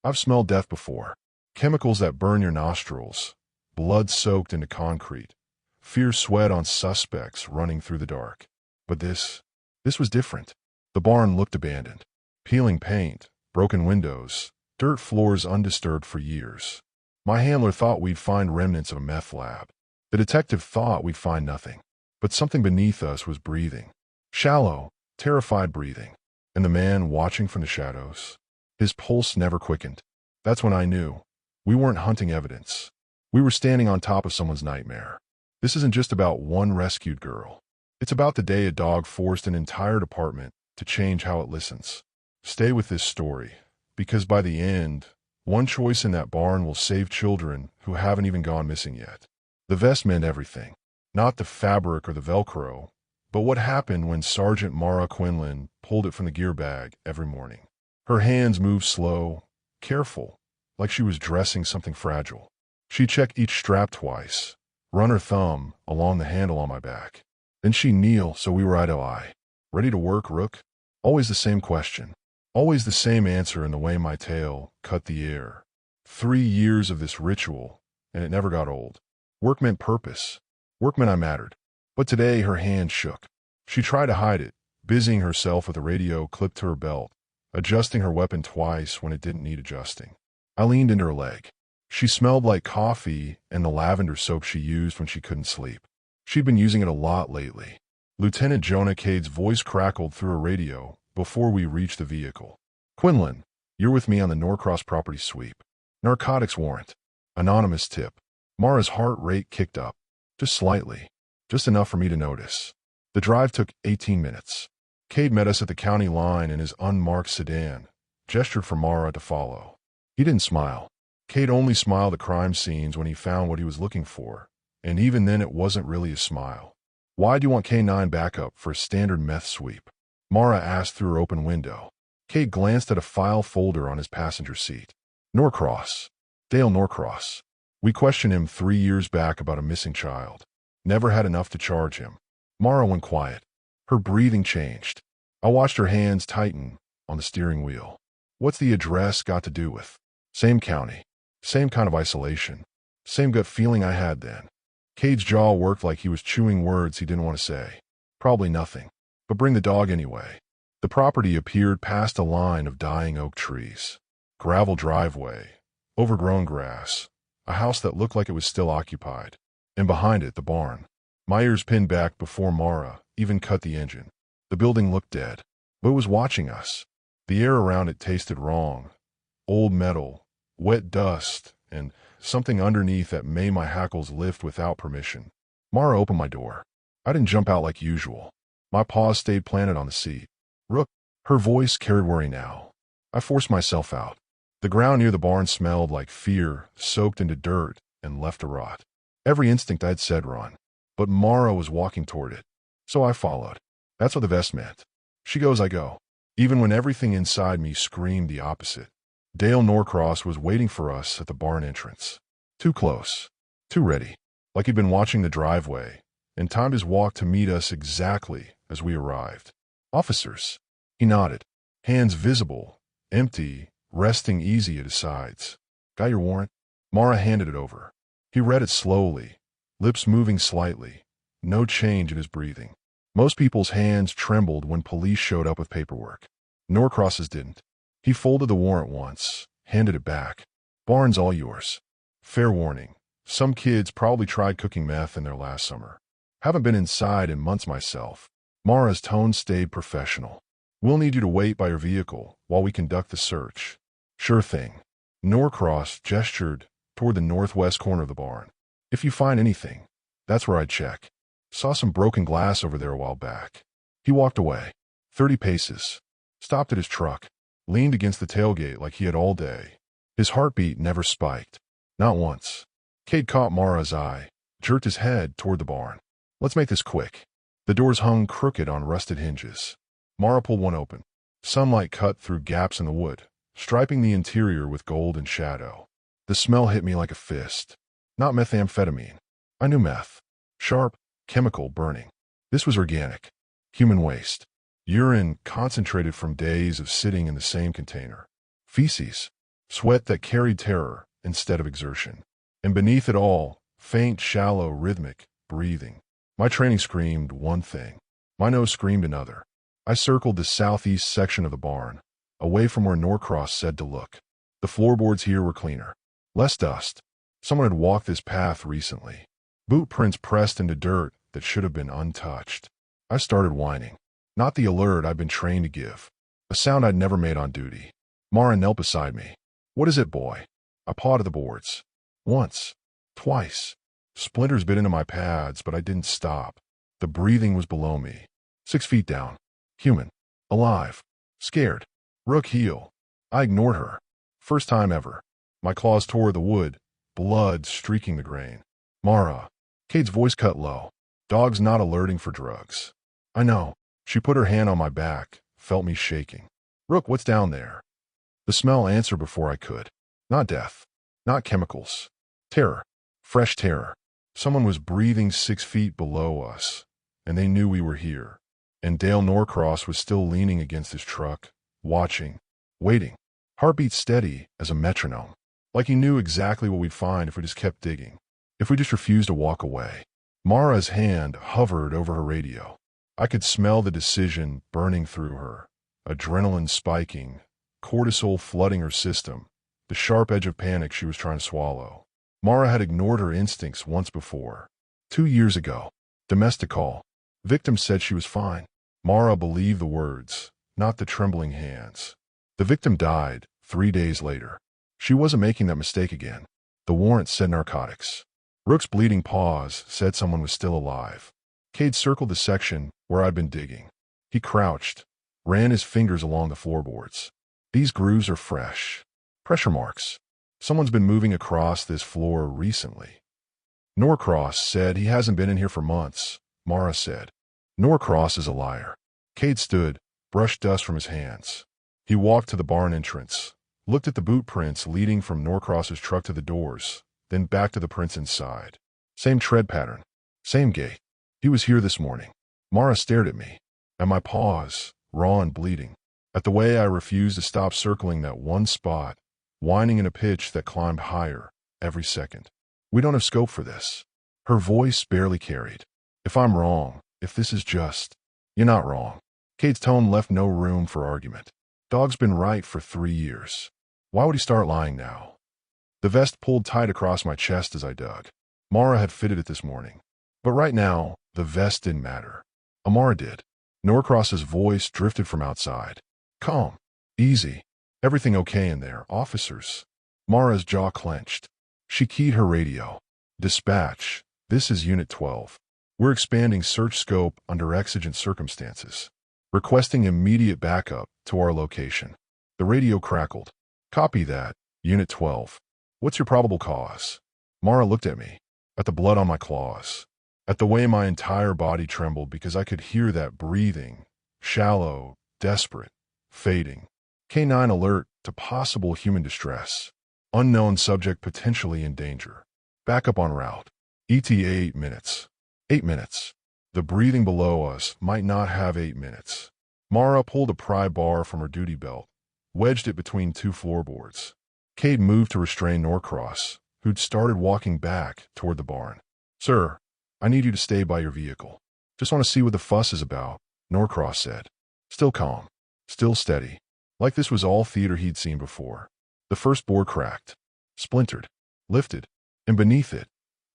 I've smelled death before. Chemicals that burn your nostrils, blood soaked into concrete, fierce sweat on suspects running through the dark. But this was different. The barn looked abandoned. Peeling paint, broken windows, dirt floors undisturbed for years. My handler thought we'd find remnants of a meth lab. The detective thought we'd find nothing. But something beneath us was breathing. Shallow, terrified breathing. And the man watching from the shadows, his pulse never quickened. That's when I knew. We weren't hunting evidence. We were standing on top of someone's nightmare. This isn't just about one rescued girl. It's about the day a dog forced an entire department to change how it listens. Stay with this story, because by the end, one choice in that barn will save children who haven't even gone missing yet. The vest meant everything. Not the fabric or the Velcro, but what happened when Sergeant Mara Quinlan pulled it from the gear bag every morning. Her hands moved slow, careful, like she was dressing something fragile. She checked each strap twice, run her thumb along the handle on my back. Then she'd kneel so we were eye to eye. Ready to work, Rook? Always the same question. Always the same answer in the way my tail cut the air. 3 years of this ritual, and it never got old. Work meant purpose. Work meant I mattered. But today her hand shook. She tried to hide it, busying herself with a radio clipped to her belt, adjusting her weapon twice when it didn't need adjusting. I leaned into her leg. She smelled like coffee and the lavender soap she used when she couldn't sleep. She'd been using it a lot lately. Lieutenant Jonah Cade's voice crackled through her radio before we reached the vehicle. Quinlan, you're with me on the Norcross property sweep. Narcotics warrant. Anonymous tip. Mara's heart rate kicked up. Just slightly. Just enough for me to notice. The drive took 18 minutes. Cade met us at the county line in his unmarked sedan, gestured for Mara to follow. He didn't smile. Cade only smiled at crime scenes when he found what he was looking for, and even then it wasn't really a smile. Why do you want K9 backup for a standard meth sweep? Mara asked through her open window. Cade glanced at a file folder on his passenger seat. Norcross. Dale Norcross. We questioned him 3 years back about a missing child. Never had enough to charge him. Mara went quiet. Her breathing changed. I watched her hands tighten on the steering wheel. What's the address got to do with? Same county. Same kind of isolation. Same gut feeling I had then. Cade's jaw worked like he was chewing words he didn't want to say. Probably nothing. But bring the dog anyway. The property appeared past a line of dying oak trees. Gravel driveway. Overgrown grass. A house that looked like it was still occupied. And behind it, the barn. My ears pinned back before Mara even cut the engine. The building looked dead, but it was watching us. The air around it tasted wrong. Old metal, wet dust, and something underneath that made my hackles lift without permission. Mara opened my door. I didn't jump out like usual. My paws stayed planted on the seat. Rook. Her voice carried worry now. I forced myself out. The ground near the barn smelled like fear, soaked into dirt and left to rot. Every instinct I'd said run. But Mara was walking toward it. So I followed. That's what the vest meant. She goes, I go. Even when everything inside me screamed the opposite. Dale Norcross was waiting for us at the barn entrance. Too close. Too ready. Like he'd been watching the driveway, and timed his walk to meet us exactly as we arrived. Officers. He nodded. Hands visible, empty, resting easy at his sides. Got your warrant? Mara handed it over. He read it slowly, lips moving slightly, no change in his breathing. Most people's hands trembled when police showed up with paperwork. Norcross's didn't. He folded the warrant once, handed it back. Barn's all yours. Fair warning. Some kids probably tried cooking meth in their last summer. Haven't been inside in months myself. Mara's tone stayed professional. We'll need you to wait by your vehicle while we conduct the search. Sure thing. Norcross gestured toward the northwest corner of the barn. If you find anything, that's where I'd check. Saw some broken glass over there a while back. He walked away. 30 paces. Stopped at his truck. Leaned against the tailgate like he had all day. His heartbeat never spiked. Not once. Cade caught Mara's eye, jerked his head toward the barn. Let's make this quick. The doors hung crooked on rusted hinges. Mara pulled one open. Sunlight cut through gaps in the wood, striping the interior with gold and shadow. The smell hit me like a fist. Not methamphetamine. I knew meth. Sharp, chemical, burning. This was organic. Human waste. Urine concentrated from days of sitting in the same container. Feces. sweat that carried terror instead of exertion. And beneath it all, faint, shallow, rhythmic breathing. My training screamed one thing. My nose screamed another. I circled the southeast section of the barn, away from where Norcross said to look. The floorboards here were cleaner. Less dust. Someone had walked this path recently. Boot prints pressed into dirt that should have been untouched. I started whining. Not the alert I'd been trained to give. A sound I'd never made on duty. Mara knelt beside me. "What is it, boy?" I pawed at the boards. Once. Twice. Splinters bit into my pads, but I didn't stop. The breathing was below me. 6 feet down. Human. Alive. Scared. Rook heel. I ignored her. First time ever. My claws tore the wood, blood streaking the grain. "Mara." Kate's voice cut low. "Dog's not alerting for drugs." "I know." She put her hand on my back, felt me shaking. "Rook, what's down there?" The smell answered before I could. Not death. Not chemicals. Terror. Fresh terror. Someone was breathing 6 feet below us, and they knew we were here. And Dale Norcross was still leaning against his truck, watching, waiting, heartbeat steady as a metronome. Like he knew exactly what we'd find if we just kept digging, if we just refused to walk away. Mara's hand hovered over her radio. I could smell the decision burning through her, adrenaline spiking, cortisol flooding her system, the sharp edge of panic she was trying to swallow. Mara had ignored her instincts once before. 2 years ago. Domestic call. Victim said she was fine. Mara believed the words, not the trembling hands. The victim died 3 days later. She wasn't making that mistake again. The warrant said narcotics. Rook's bleeding paws said someone was still alive. Cade circled the section where I'd been digging. He crouched, ran his fingers along the floorboards. "These grooves are fresh. Pressure marks. Someone's been moving across this floor recently." "Norcross said he hasn't been in here for months," Mara said. "Norcross is a liar." Cade stood, brushed dust from his hands. He walked to the barn entrance, looked at the boot prints leading from Norcross's truck to the doors, then back to the prints inside. Same tread pattern. Same gait. He was here this morning. Mara stared at me, at my paws, raw and bleeding, at the way I refused to stop circling that one spot, whining in a pitch that climbed higher every second. "We don't have scope for this." Her voice barely carried. "If I'm wrong, if this is just..." "You're not wrong." Cade's tone left no room for argument. "Dog's been right for 3 years. Why would he start lying now?" The vest pulled tight across my chest as I dug. Mara had fitted it this morning. But right now, the vest didn't matter. Amara did. Norcross's voice drifted from outside. "Calm. Easy. Everything okay in there, officers?" Mara's jaw clenched. She keyed her radio. "Dispatch, this is Unit 12. We're expanding search scope under exigent circumstances. Requesting immediate backup to our location." The radio crackled. "Copy that, Unit 12. What's your probable cause?" Mara looked at me, at the blood on my claws, at the way my entire body trembled because I could hear that breathing, shallow, desperate, fading. K9 alert to possible human distress. Unknown subject potentially in danger. Backup en route. ETA 8 minutes. 8 minutes. The breathing below us might not have 8 minutes. Mara pulled a pry bar from her duty belt, wedged it between 2 floorboards. Cade moved to restrain Norcross, who'd started walking back toward the barn. "Sir, I need you to stay by your vehicle. Just want to see what the fuss is about," Norcross said. Still calm. Still steady. Like this was all theater he'd seen before. The first board cracked. Splintered. Lifted. And beneath it,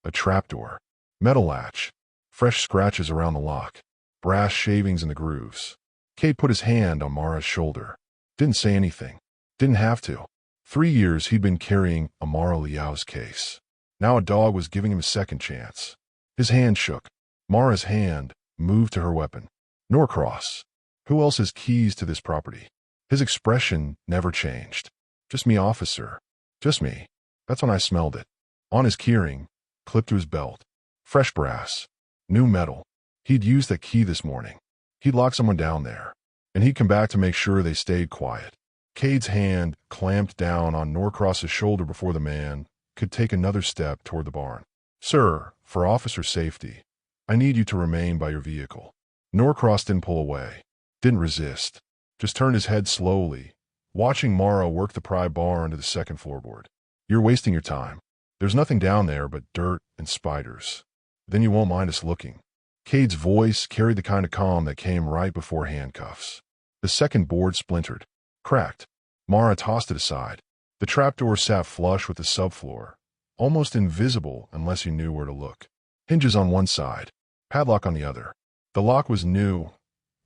a trapdoor. Metal latch. Fresh scratches around the lock. Brass shavings in the grooves. Cade put his hand on Mara's shoulder. Didn't say anything. Didn't have to. 3 years he'd been carrying Amara Liao's case. Now a dog was giving him a second chance. His hand shook. Mara's hand moved to her weapon. "Norcross. Who else has keys to this property?" His expression never changed. "Just me, officer. Just me." That's when I smelled it. On his keyring, clipped to his belt. Fresh brass. New metal. He'd used that key this morning. He'd locked someone down there. And he'd come back to make sure they stayed quiet. Cade's hand clamped down on Norcross's shoulder before the man could take another step toward the barn. "Sir, for officer safety, I need you to remain by your vehicle." Norcross didn't pull away. Didn't resist. Just turned his head slowly, watching Mara work the pry bar onto the second floorboard. You're wasting your time. There's nothing down there but dirt and spiders. Then you won't mind us looking. Cade's voice carried the kind of calm that came right before handcuffs. The second board splintered, cracked. Mara tossed it aside. The trapdoor sat flush with the subfloor, almost invisible unless you knew where to look. Hinges on one side, padlock on the other. The lock was new,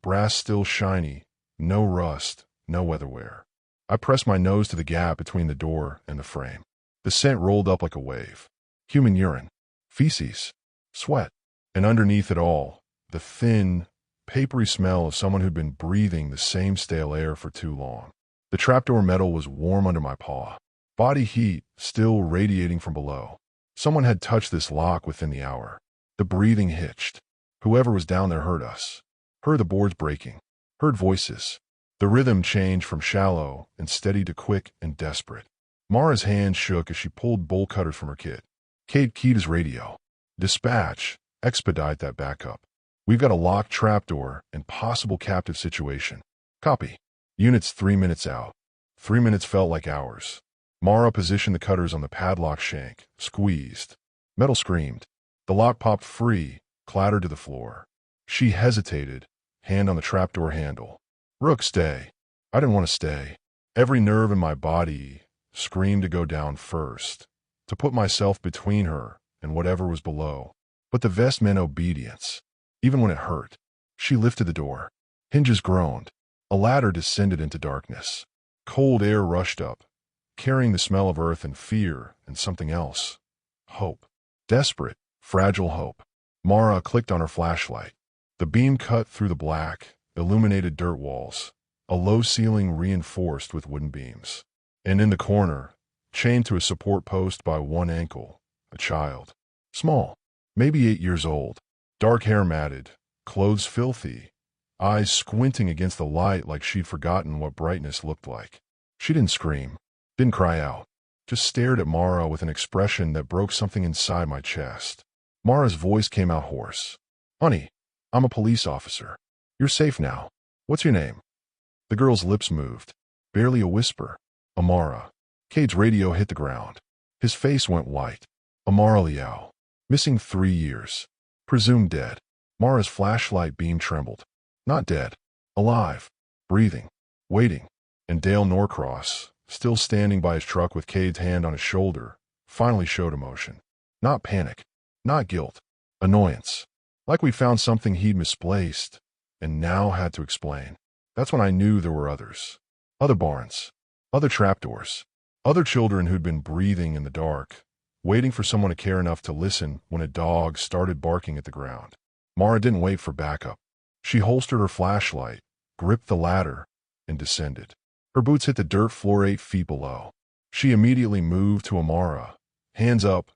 brass still shiny, no rust, no weatherwear. I pressed my nose to the gap between the door and the frame. The scent rolled up like a wave. Human urine, feces, sweat, and underneath it all, the thin, papery smell of someone who'd been breathing the same stale air for too long. The trapdoor metal was warm under my paw, body heat still radiating from below. Someone had touched this lock within the hour. The breathing hitched. Whoever was down there heard us, heard the boards breaking, heard voices. The rhythm changed from shallow and steady to quick and desperate. Mara's hand shook as she pulled bolt cutters from her kit. Cade keyed his radio. Dispatch, expedite that backup. We've got a locked trapdoor and possible captive situation. Copy. Units 3 minutes out. 3 minutes felt like hours. Mara positioned the cutters on the padlock shank, squeezed. Metal screamed. The lock popped free, clattered to the floor. She hesitated, hand on the trapdoor handle. Rook, stay. I didn't want to stay. Every nerve in my body screamed to go down first, to put myself between her and whatever was below. But the vest meant obedience, even when it hurt. She lifted the door. Hinges groaned. A ladder descended into darkness. Cold air rushed up, carrying the smell of earth and fear and something else. Hope. Desperate, fragile hope. Mara clicked on her flashlight. The beam cut through the black, illuminated dirt walls, a low ceiling reinforced with wooden beams. And in the corner, chained to a support post by one ankle, a child. Small, maybe 8 years old, dark hair matted, clothes filthy, eyes squinting against the light like she'd forgotten what brightness looked like. She didn't scream, didn't cry out, just stared at Mara with an expression that broke something inside my chest. Mara's voice came out hoarse. Honey, I'm a police officer. You're safe now. What's your name? The girl's lips moved, barely a whisper. Amara. Cade's radio hit the ground. His face went white. Amara Liao. Missing 3 years. Presumed dead. Mara's flashlight beam trembled. Not dead. Alive. Breathing. Waiting. And Dale Norcross, still standing by his truck with Cade's hand on his shoulder, finally showed emotion. Not panic. Not guilt. Annoyance. Like we'd found something he'd misplaced, and now had to explain. That's when I knew there were others. Other barns. Other trapdoors. Other children who'd been breathing in the dark, waiting for someone to care enough to listen when a dog started barking at the ground. Mara didn't wait for backup. She holstered her flashlight, gripped the ladder, and descended. Her boots hit the dirt floor 8 feet below. She immediately moved to Amara, hands up,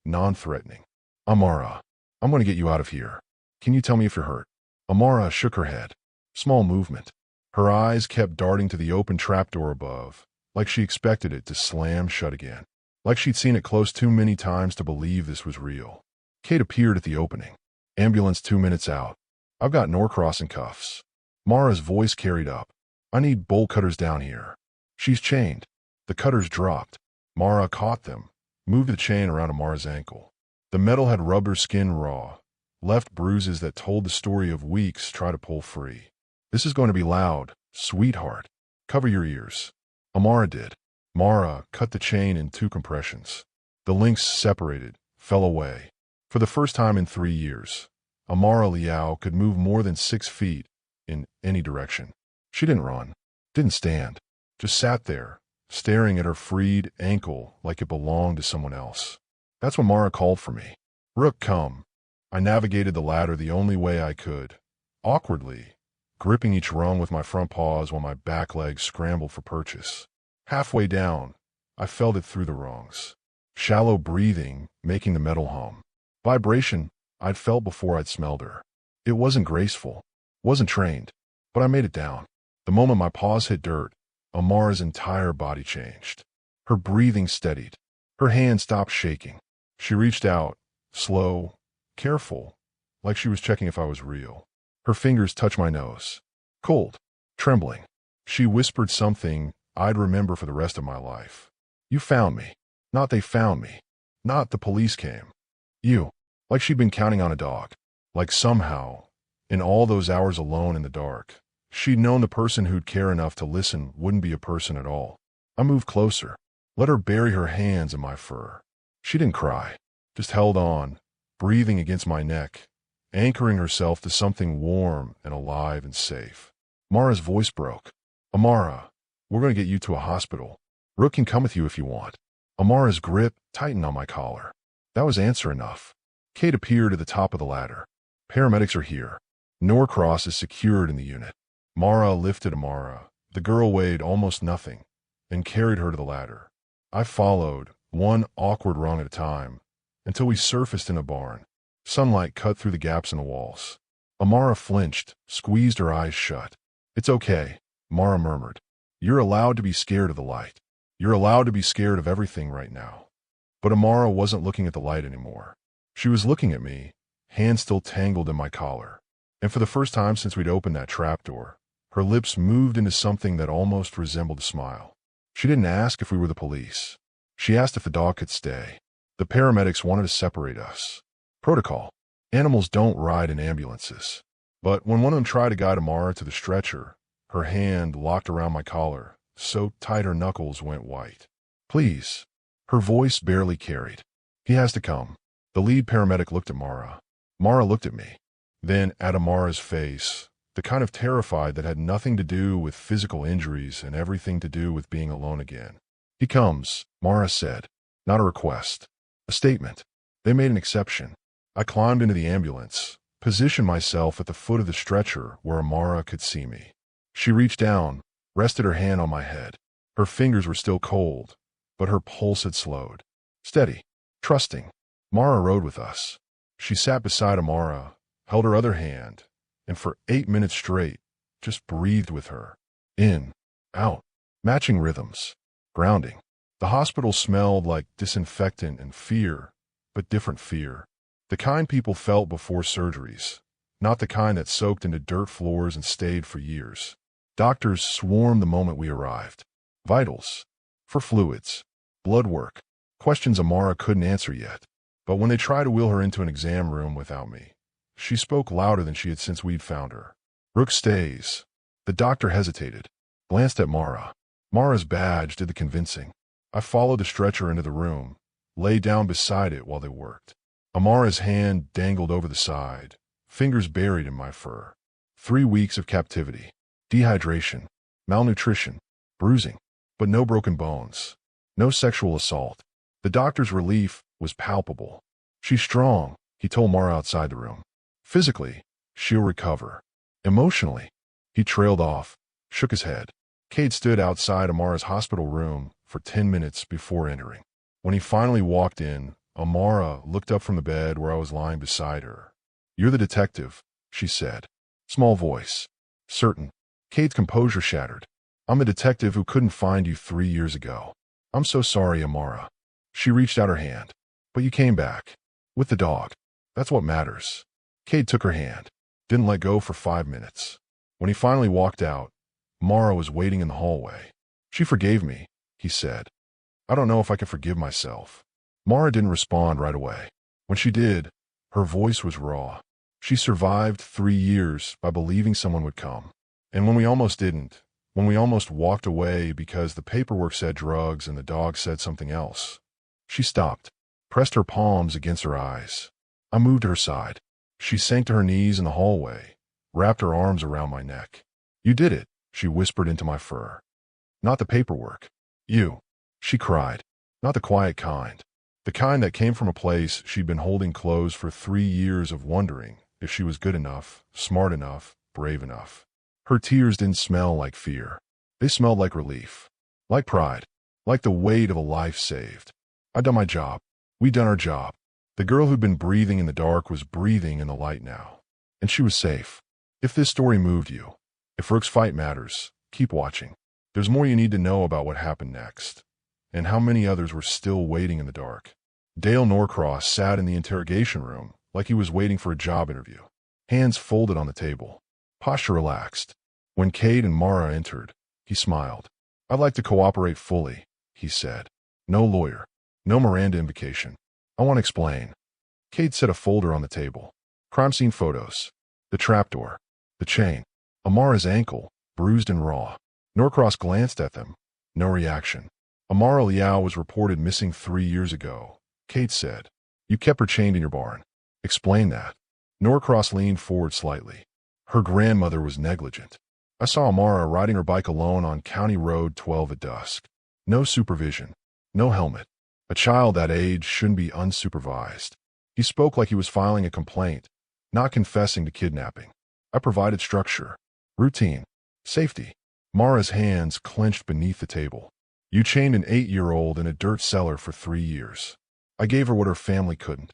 non-threatening. Amara, I'm going to get you out of here. Can you tell me if you're hurt? Amara shook her head. Small movement. Her eyes kept darting to the open trapdoor above, like she expected it to slam shut again. Like she'd seen it close too many times to believe this was real. Kate appeared at the opening. Ambulance 2 minutes out. I've got Norcross in cuffs. Mara's voice carried up. I need bolt cutters down here. She's chained. The cutters dropped. Mara caught them, moved the chain around Amara's ankle. The metal had rubbed her skin raw, left bruises that told the story of weeks try to pull free. This is going to be loud, sweetheart. Cover your ears. Amara did. Mara cut the chain in 2 compressions. The links separated, fell away. For the first time in 3 years, Amara Liao could move more than 6 feet in any direction. She didn't run, didn't stand, just sat there, staring at her freed ankle like it belonged to someone else. That's when Mara called for me. Rook, come. I navigated the ladder the only way I could, awkwardly, gripping each rung with my front paws while my back legs scrambled for purchase. Halfway down, I felt it through the rungs. Shallow breathing, making the metal hum. Vibration I'd felt before I'd smelled her. It wasn't graceful, wasn't trained, but I made it down. The moment my paws hit dirt, Amara's entire body changed. Her breathing steadied. Her hand stopped shaking. She reached out, slow, careful, like she was checking if I was real. Her fingers touched my nose. Cold, trembling. She whispered something I'd remember for the rest of my life. You found me. Not they found me. Not the police came. You. Like she'd been counting on a dog. Like somehow, in all those hours alone in the dark, she'd known the person who'd care enough to listen wouldn't be a person at all. I moved closer, let her bury her hands in my fur. She didn't cry, just held on, breathing against my neck, anchoring herself to something warm and alive and safe. Mara's voice broke. Amara, we're going to get you to a hospital. Rook can come with you if you want. Amara's grip tightened on my collar. That was answer enough. Kate appeared at the top of the ladder. Paramedics are here. Norcross is secured in the unit. Mara lifted Amara. The girl weighed almost nothing, and carried her to the ladder. I followed, one awkward rung at a time, until we surfaced in a barn. Sunlight cut through the gaps in the walls. Amara flinched, squeezed her eyes shut. It's okay, Mara murmured. You're allowed to be scared of the light. You're allowed to be scared of everything right now. But Amara wasn't looking at the light anymore. She was looking at me, hands still tangled in my collar. And for the first time since we'd opened that trapdoor, her lips moved into something that almost resembled a smile. She didn't ask if we were the police. She asked if the dog could stay. The paramedics wanted to separate us. Protocol. Animals don't ride in ambulances. But when one of them tried to guide Amara to the stretcher, her hand locked around my collar, so tight her knuckles went white. Please. Her voice barely carried. He has to come. The lead paramedic looked at Mara. Mara looked at me. Then at Amara's face, the kind of terrified that had nothing to do with physical injuries and everything to do with being alone again. He comes, Mara said. Not a request. A statement. They made an exception. I climbed into the ambulance, positioned myself at the foot of the stretcher where Amara could see me. She reached down, rested her hand on my head. Her fingers were still cold, but her pulse had slowed. Steady, trusting. Mara rode with us. She sat beside Amara, held her other hand, and for 8 minutes straight, just breathed with her. In, out, matching rhythms, grounding. The hospital smelled like disinfectant and fear, but different fear. The kind people felt before surgeries, not the kind that soaked into dirt floors and stayed for years. Doctors swarmed the moment we arrived. Vitals. For fluids. Blood work. Questions Amara couldn't answer yet. But when they tried to wheel her into an exam room without me, she spoke louder than she had since we'd found her. Rook stays. The doctor hesitated, glanced at Mara. Mara's badge did the convincing. I followed the stretcher into the room, lay down beside it while they worked. Amara's hand dangled over the side, fingers buried in my fur. 3 weeks of captivity, dehydration, malnutrition, bruising, but no broken bones, no sexual assault. The doctor's relief was palpable. She's strong, he told Mara outside the room. Physically, she'll recover. Emotionally, he trailed off, shook his head. Cade stood outside Amara's hospital room for 10 minutes before entering. When he finally walked in, Amara looked up from the bed where I was lying beside her. You're the detective, she said. Small voice. Certain. Cade's composure shattered. I'm a detective who couldn't find you 3 years ago. I'm so sorry, Amara. She reached out her hand. But you came back. With the dog. That's what matters. Cade took her hand. Didn't let go for 5 minutes. When he finally walked out, Mara was waiting in the hallway. She forgave me, he said. I don't know if I can forgive myself. Mara didn't respond right away. When she did, her voice was raw. She survived 3 years by believing someone would come. And when we almost didn't, when we almost walked away because the paperwork said drugs and the dog said something else, she stopped, pressed her palms against her eyes. I moved to her side. She sank to her knees in the hallway, wrapped her arms around my neck. You did it, she whispered into my fur. Not the paperwork. You. She cried. Not the quiet kind. The kind that came from a place she'd been holding closed for 3 years of wondering if she was good enough, smart enough, brave enough. Her tears didn't smell like fear. They smelled like relief. Like pride. Like the weight of a life saved. I'd done my job. We'd done our job. The girl who'd been breathing in the dark was breathing in the light now. And she was safe. If this story moved you, if Rook's fight matters, keep watching. There's more you need to know about what happened next, and how many others were still waiting in the dark. Dale Norcross sat in the interrogation room like he was waiting for a job interview. Hands folded on the table. Posture relaxed. When Cade and Mara entered, he smiled. I'd like to cooperate fully, he said. No lawyer. No Miranda invocation. I want to explain. Cade set a folder on the table. Crime scene photos. The trapdoor. The chain. Amara's ankle, bruised and raw. Norcross glanced at them. No reaction. Amara Liao was reported missing 3 years ago, Cade said. You kept her chained in your barn. Explain that. Norcross leaned forward slightly. Her grandmother was negligent. I saw Amara riding her bike alone on County Road 12 at dusk. No supervision. No helmet. A child that age shouldn't be unsupervised. He spoke like he was filing a complaint, not confessing to kidnapping. I provided structure, routine, safety. Mara's hands clenched beneath the table. You chained an 8-year-old in a dirt cellar for 3 years. I gave her what her family couldn't.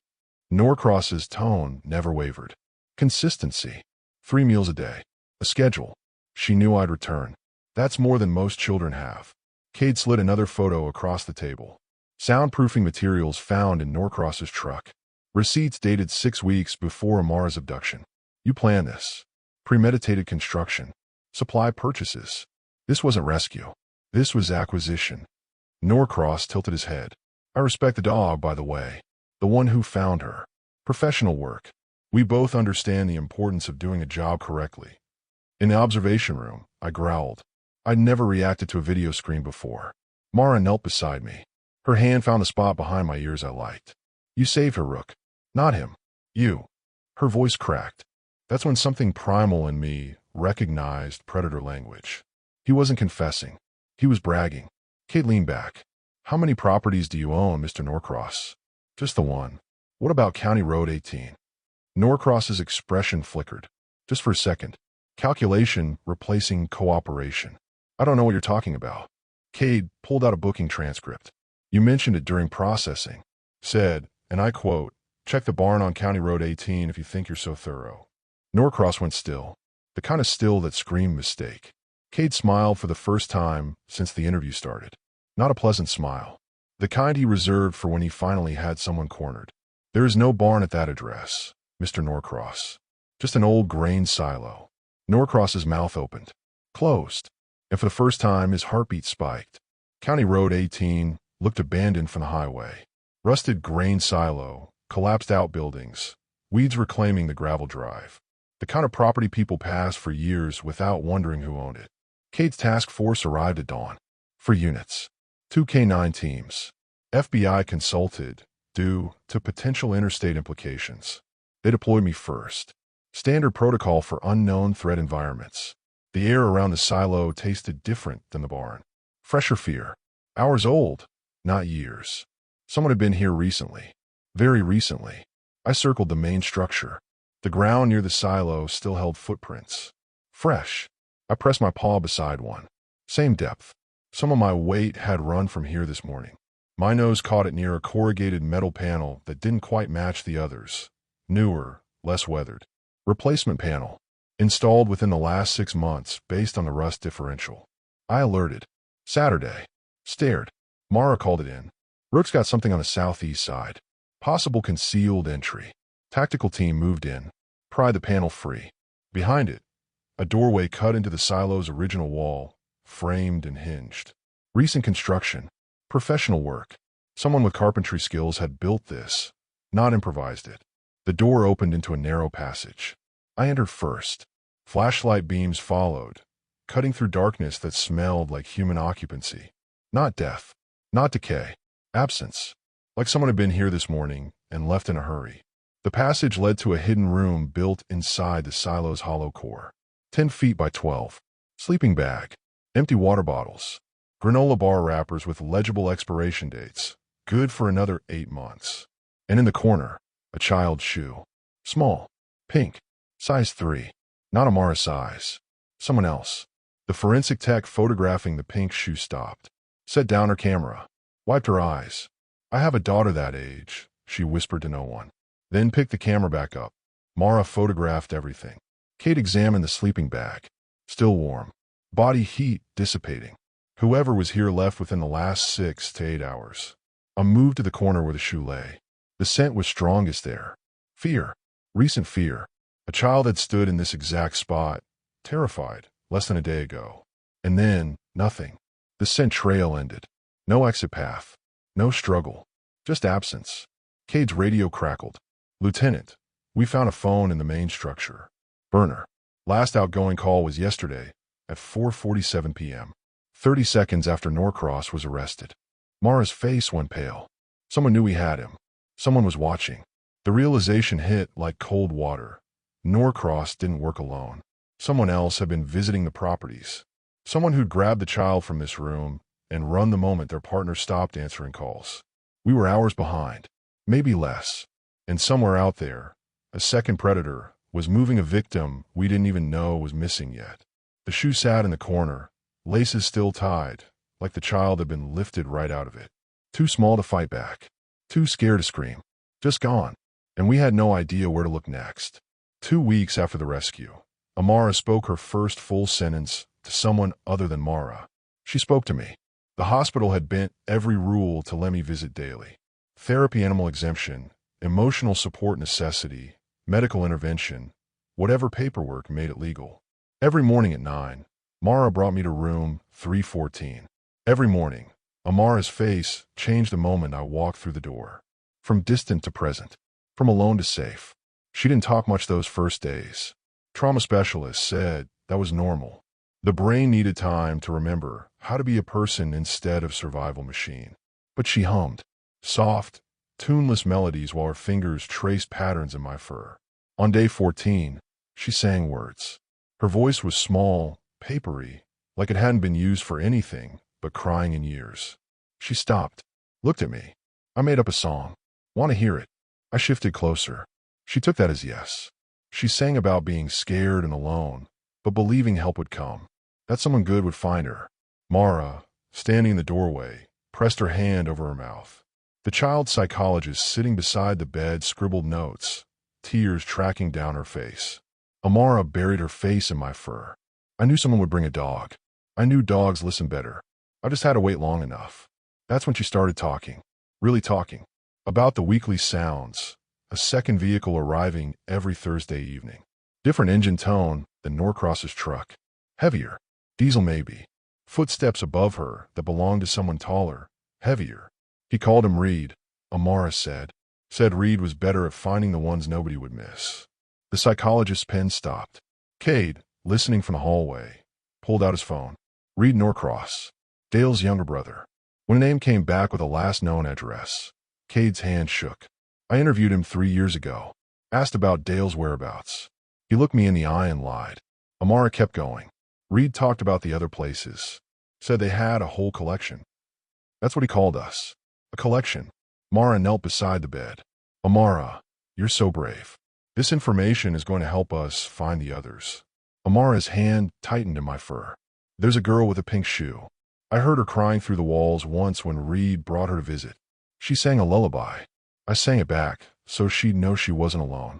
Norcross's tone never wavered. Consistency. 3 meals a day. A schedule. She knew I'd return. That's more than most children have. Cade slid another photo across the table. Soundproofing materials found in Norcross's truck. Receipts dated 6 weeks before Amara's abduction. You planned this. Premeditated construction. Supply purchases. This wasn't rescue. This was acquisition. Norcross tilted his head. I respect the dog, by the way. The one who found her. Professional work. We both understand the importance of doing a job correctly. In the observation room, I growled. I'd never reacted to a video screen before. Mara knelt beside me. Her hand found the spot behind my ears I liked. You saved her, Rook. Not him. You. Her voice cracked. That's when something primal in me recognized predator language. He wasn't confessing. He was bragging. Kate leaned back. How many properties do you own, Mr. Norcross? Just the one. What about County Road 18? Norcross's expression flickered. Just for a second. Calculation replacing cooperation. I don't know what you're talking about. Cade pulled out a booking transcript. You mentioned it during processing. Said, and I quote, check the barn on County Road 18 if you think you're so thorough. Norcross went still. The kind of still that screamed mistake. Cade smiled for the first time since the interview started. Not a pleasant smile. The kind he reserved for when he finally had someone cornered. There is no barn at that address, Mr. Norcross. Just an old grain silo. Norcross's mouth opened. Closed. And for the first time, his heartbeat spiked. County Road 18 looked abandoned from the highway. Rusted grain silo, collapsed outbuildings, weeds reclaiming the gravel drive. The kind of property people pass for years without wondering who owned it. Cade's task force arrived at dawn. 4 units. 2 K-9 teams. FBI consulted, due to potential interstate implications. They deployed me first. Standard protocol for unknown threat environments. The air around the silo tasted different than the barn. Fresher fear. Hours old, not years. Someone had been here recently. Very recently. I circled the main structure. The ground near the silo still held footprints. Fresh. I pressed my paw beside one. Same depth. Some of my weight had run from here this morning. My nose caught it near a corrugated metal panel that didn't quite match the others. Newer, less weathered. Replacement panel. Installed within the last 6 months based on the rust differential. I alerted. Saturday. Stared. Mara called it in. Rook's got something on the southeast side. Possible concealed entry. Tactical team moved in. Pried the panel free. Behind it, a doorway cut into the silo's original wall, framed and hinged. Recent construction. Professional work. Someone with carpentry skills had built this, not improvised it. The door opened into a narrow passage. I entered first. Flashlight beams followed, cutting through darkness that smelled like human occupancy. Not death. Not decay. Absence. Like someone had been here this morning and left in a hurry. The passage led to a hidden room built inside the silo's hollow core. 10 feet by 12. Sleeping bag. Empty water bottles. Granola bar wrappers with legible expiration dates. Good for another 8 months. And in the corner, a child's shoe. Small. Pink. Size 3. Not Amara size. Someone else. The forensic tech photographing the pink shoe stopped. Set down her camera. Wiped her eyes. I have a daughter that age, she whispered to no one. Then picked the camera back up. Mara photographed everything. Kate examined the sleeping bag. Still warm. Body heat dissipating. Whoever was here left within the last 6 to 8 hours. I moved to the corner where the shoe lay. The scent was strongest there. Fear. Recent fear. A child had stood in this exact spot, terrified, less than a day ago. And then, nothing. The scent trail ended. No exit path. No struggle. Just absence. Cade's radio crackled. "Lieutenant, we found a phone in the main structure. Burner. Last outgoing call was yesterday at 4:47 p.m. 30 seconds after Norcross was arrested." Mara's face went pale. Someone knew we had him. Someone was watching. The realization hit like cold water. Norcross didn't work alone. Someone else had been visiting the properties. Someone who'd grabbed the child from this room and run the moment their partner stopped answering calls. We were hours behind, maybe less. And somewhere out there, a second predator was moving a victim we didn't even know was missing yet. The shoe sat in the corner, laces still tied, like the child had been lifted right out of it. Too small to fight back. Too scared to scream. Just gone. And we had no idea where to look next. 2 weeks after the rescue, Amara spoke her first full sentence to someone other than Mara. She spoke to me. The hospital had bent every rule to let me visit daily. Therapy animal exemption, emotional support necessity, medical intervention, whatever paperwork made it legal. Every morning at 9, Mara brought me to room 314. Every morning, Amara's face changed the moment I walked through the door. From distant to present. From alone to safe. She didn't talk much those first days. Trauma specialists said that was normal. The brain needed time to remember how to be a person instead of survival machine. But she hummed. Soft, tuneless melodies while her fingers traced patterns in my fur. On day 14, she sang words. Her voice was small, papery, like it hadn't been used for anything but crying in years. She stopped, looked at me. I made up a song. Want to hear it? I shifted closer. She took that as yes. She sang about being scared and alone, but believing help would come, that someone good would find her. Mara, standing in the doorway, pressed her hand over her mouth. The child psychologist sitting beside the bed scribbled notes, tears tracking down her face. Amara buried her face in my fur. I knew someone would bring a dog. I knew dogs listen better. I just had to wait long enough. That's when she started talking. Really talking. About the weekly sounds. A second vehicle arriving every Thursday evening. Different engine tone than Norcross's truck. Heavier. Diesel maybe. Footsteps above her that belonged to someone taller. Heavier. He called him Reed, Amara said. Said Reed was better at finding the ones nobody would miss. The psychologist's pen stopped. Cade, listening from the hallway, pulled out his phone. Reed Norcross. Dale's younger brother. When a name came back with a last known address, Cade's hand shook. I interviewed him 3 years ago. Asked about Dale's whereabouts. He looked me in the eye and lied. Amara kept going. Reed talked about the other places. Said they had a whole collection. That's what he called us. A collection. Mara knelt beside the bed. Amara, you're so brave. This information is going to help us find the others. Amara's hand tightened in my fur. There's a girl with a pink shoe. I heard her crying through the walls once when Reed brought her to visit. She sang a lullaby. I sang it back, so she'd know she wasn't alone.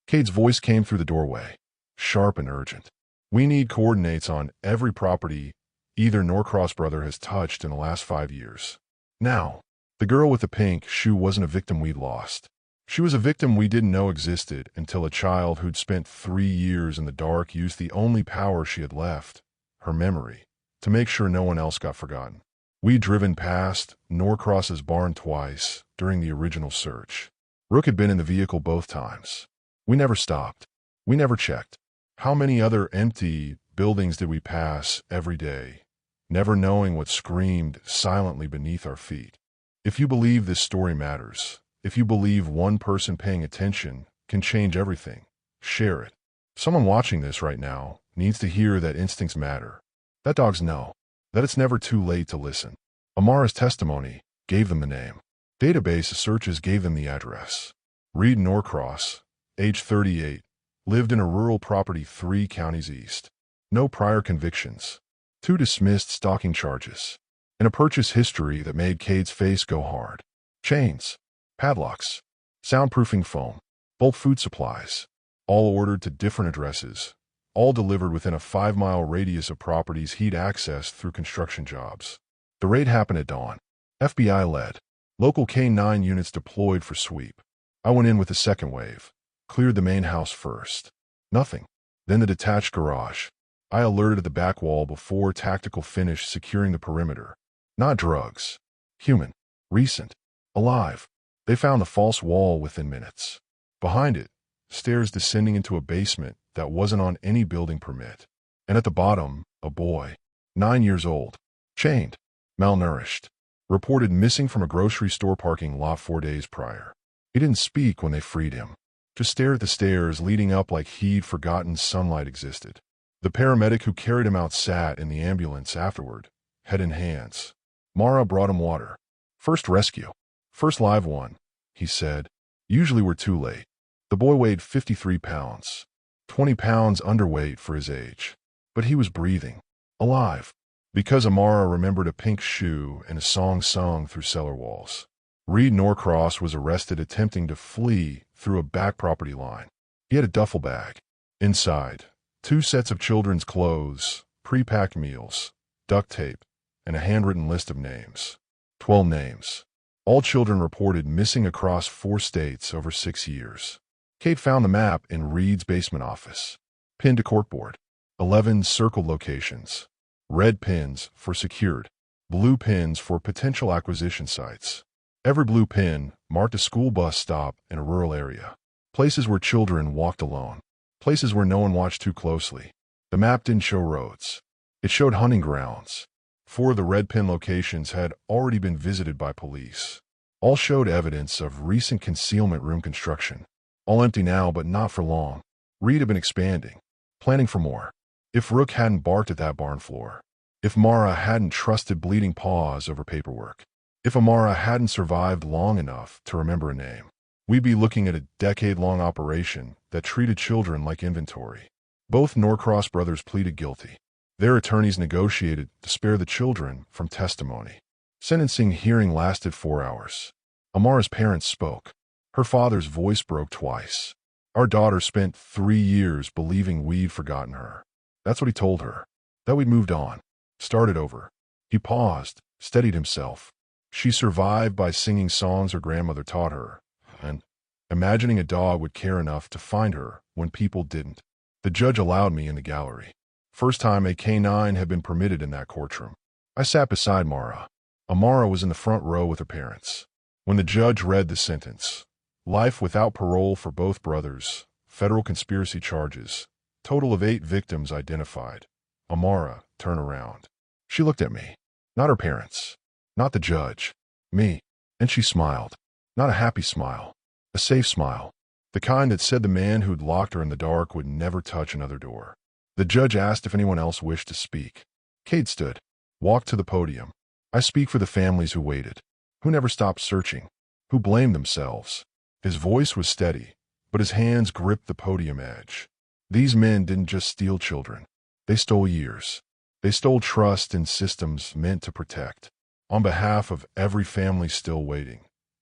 Cade's voice came through the doorway, sharp and urgent. We need coordinates on every property either Norcross brother has touched in the last 5 years. Now, the girl with the pink shoe wasn't a victim we'd lost. She was a victim we didn't know existed until a child who'd spent 3 years in the dark used the only power she had left, her memory, to make sure no one else got forgotten. We'd driven past Norcross's barn twice during the original search. Rook had been in the vehicle both times. We never stopped. We never checked. How many other empty buildings did we pass every day, never knowing what screamed silently beneath our feet? If you believe this story matters, if you believe one person paying attention can change everything, share it. Someone watching this right now needs to hear that instincts matter. That dogs know. That it's never too late to listen. Amara's testimony gave them the name. Database searches gave them the address. Reed Norcross, age 38, lived in a rural property 3 counties east. No prior convictions. 2 dismissed stalking charges. And a purchase history that made Cade's face go hard. Chains, padlocks, soundproofing foam, bulk food supplies, all ordered to different addresses. All delivered within a 5-mile radius of properties he'd accessed through construction jobs. The raid happened at dawn. FBI led. Local K-9 units deployed for sweep. I went in with the second wave. Cleared the main house first. Nothing. Then the detached garage. I alerted the back wall before tactical finish securing the perimeter. Not drugs. Human. Recent. Alive. They found the false wall within minutes. Behind it, stairs descending into a basement that wasn't on any building permit. And at the bottom, a boy. 9 years old. Chained. Malnourished. Reported missing from a grocery store parking lot 4 days prior. He didn't speak when they freed him. Just stared at the stairs leading up like he'd forgotten sunlight existed. The paramedic who carried him out sat in the ambulance afterward, head in hands. Mara brought him water. First rescue. First live one, he said. Usually we're too late. The boy weighed 53 pounds. 20 pounds underweight for his age. But he was breathing. Alive. Because Amara remembered a pink shoe and a song sung through cellar walls. Reed Norcross was arrested attempting to flee through a back property line. He had a duffel bag. Inside, 2 sets of children's clothes, pre-packed meals, duct tape, and a handwritten list of names. 12 names. All children reported missing across 4 states over 6 years. Kate found the map in Reed's basement office. Pinned to corkboard. 11 circled locations. Red pins for secured. Blue pins for potential acquisition sites. Every blue pin marked a school bus stop in a rural area. Places where children walked alone. Places where no one watched too closely. The map didn't show roads. It showed hunting grounds. 4 of the red pin locations had already been visited by police. All showed evidence of recent concealment room construction. All empty now, but not for long. Reed had been expanding, planning for more. If Rook hadn't barked at that barn floor. If Mara hadn't trusted bleeding paws over paperwork. If Amara hadn't survived long enough to remember a name. We'd be looking at a decade-long operation that treated children like inventory. Both Norcross brothers pleaded guilty. Their attorneys negotiated to spare the children from testimony. Sentencing hearing lasted 4 hours. Amara's parents spoke. Her father's voice broke twice. Our daughter spent 3 years believing we'd forgotten her. That's what he told her. That we'd moved on. Started over. He paused, steadied himself. She survived by singing songs her grandmother taught her, and imagining a dog would care enough to find her when people didn't. The judge allowed me in the gallery. First time a canine had been permitted in that courtroom. I sat beside Mara. Amara was in the front row with her parents. When the judge read the sentence, life without parole for both brothers, federal conspiracy charges, total of 8 victims identified. Amara turned around. She looked at me. Not her parents. Not the judge. Me. And she smiled. Not a happy smile. A safe smile. The kind that said the man who'd locked her in the dark would never touch another door. The judge asked if anyone else wished to speak. Cade stood. Walked to the podium. I speak for the families who waited. Who never stopped searching. Who blamed themselves. His voice was steady, but his hands gripped the podium edge. These men didn't just steal children. They stole years. They stole trust in systems meant to protect. On behalf of every family still waiting,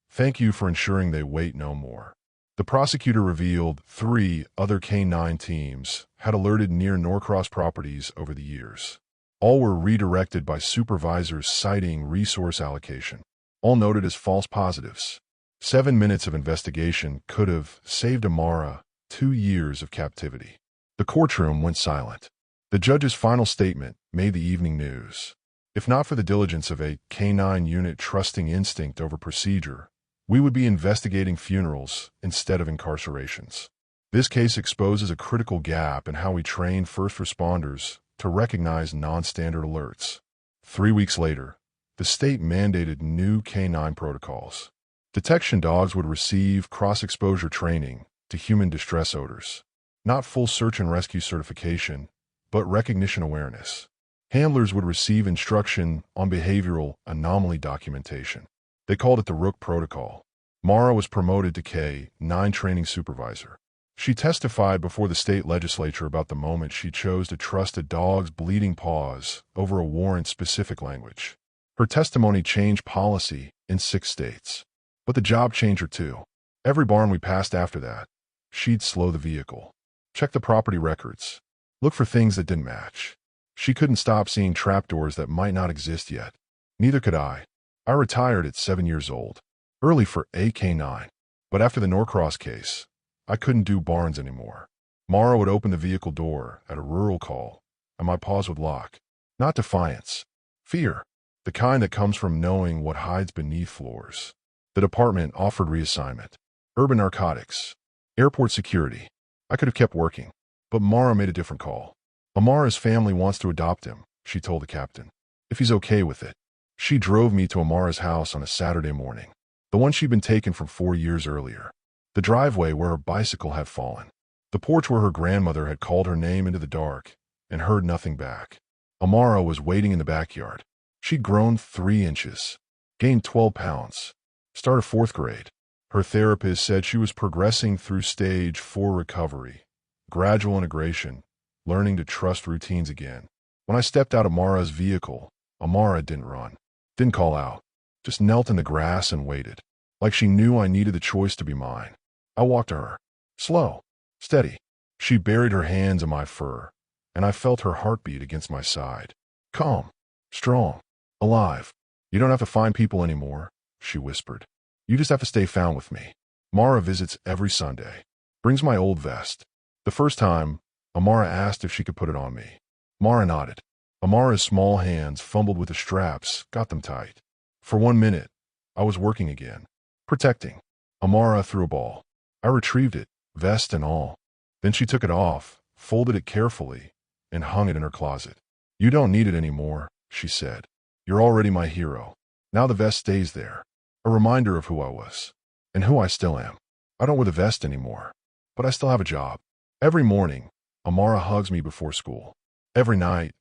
thank you for ensuring they wait no more. The prosecutor revealed 3 other K-9 teams had alerted near Norcross properties over the years. All were redirected by supervisors citing resource allocation. All noted as false positives. 7 minutes of investigation could have saved Amara 2 years of captivity. The courtroom went silent. The judge's final statement made the evening news. If not for the diligence of a K-9 unit trusting instinct over procedure, we would be investigating funerals instead of incarcerations. This case exposes a critical gap in how we train first responders to recognize non-standard alerts. 3 weeks later, the state mandated new K-9 protocols. Detection dogs would receive cross-exposure training to human distress odors. Not full search and rescue certification, but recognition awareness. Handlers would receive instruction on behavioral anomaly documentation. They called it the Rook Protocol. Mara was promoted to K-9 training supervisor. She testified before the state legislature about the moment she chose to trust a dog's bleeding paws over a warrant-specific language. Her testimony changed policy in 6 states. But the job changed her too. Every barn we passed after that, she'd slow the vehicle. Check the property records. Look for things that didn't match. She couldn't stop seeing trapdoors that might not exist yet. Neither could I. I retired at 7 years old. Early for AK-9. But after the Norcross case, I couldn't do barns anymore. Mara would open the vehicle door at a rural call, and my paws would lock. Not defiance. Fear. The kind that comes from knowing what hides beneath floors. The department offered reassignment. Urban narcotics. Airport security. I could have kept working, but Mara made a different call. Amara's family wants to adopt him, she told the captain. If he's okay with it. She drove me to Amara's house on a Saturday morning. The one she'd been taken from 4 years earlier. The driveway where her bicycle had fallen. The porch where her grandmother had called her name into the dark and heard nothing back. Amara was waiting in the backyard. She'd grown 3 inches, gained 12 pounds, started 4th grade. Her therapist said she was progressing through stage 4 recovery, gradual integration, learning to trust routines again. When I stepped out of Mara's vehicle, Amara didn't run, didn't call out, just knelt in the grass and waited, like she knew I needed the choice to be mine. I walked to her, slow, steady. She buried her hands in my fur, and I felt her heartbeat against my side. Calm, strong, alive. You don't have to find people anymore, she whispered. You just have to stay found with me. Mara visits every Sunday. Brings my old vest. The first time, Amara asked if she could put it on me. Mara nodded. Amara's small hands fumbled with the straps, got them tight. For 1 minute, I was working again. Protecting. Amara threw a ball. I retrieved it, vest and all. Then she took it off, folded it carefully, and hung it in her closet. You don't need it anymore, she said. You're already my hero. Now the vest stays there. A reminder of who I was. And who I still am. I don't wear the vest anymore. But I still have a job. Every morning, Amara hugs me before school. Every night,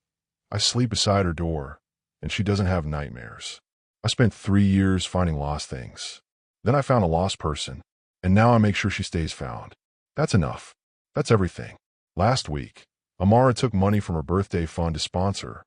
I sleep beside her door, and she doesn't have nightmares. I spent 3 years finding lost things. Then I found a lost person, and now I make sure she stays found. That's enough. That's everything. Last week, Amara took money from her birthday fund to sponsor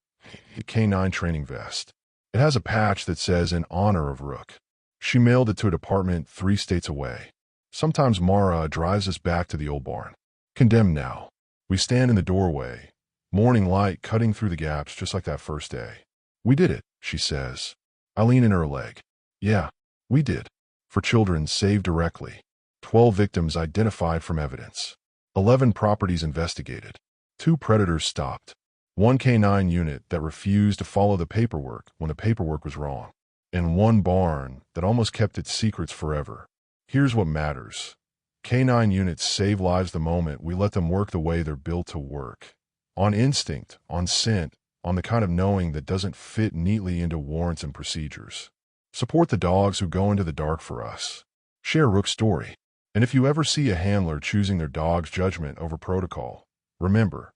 a K9 training vest. It has a patch that says in honor of Rook. She mailed it to a department 3 states away. Sometimes Mara drives us back to the old barn. Condemned now. We stand in the doorway, morning light cutting through the gaps just like that first day. We did it, she says. I lean in her leg. Yeah, we did. For children saved directly. 12 victims identified from evidence. 11 properties investigated. 2 predators stopped. 1 K9 unit that refused to follow the paperwork when the paperwork was wrong. And 1 barn that almost kept its secrets forever. Here's what matters. K9 units save lives the moment we let them work the way they're built to work. On instinct, on scent, on the kind of knowing that doesn't fit neatly into warrants and procedures. Support the dogs who go into the dark for us. Share Rook's story. And if you ever see a handler choosing their dog's judgment over protocol, remember,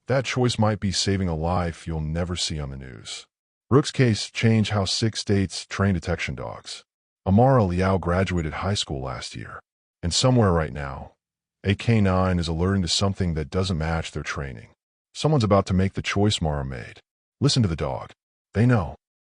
that choice might be saving a life you'll never see on the news. Rook's case changed how 6 states train detection dogs. Amara Liao graduated high school last year. And somewhere right now, a K9 is alerting to something that doesn't match their training. Someone's about to make the choice Mara made. Listen to the dog. They know.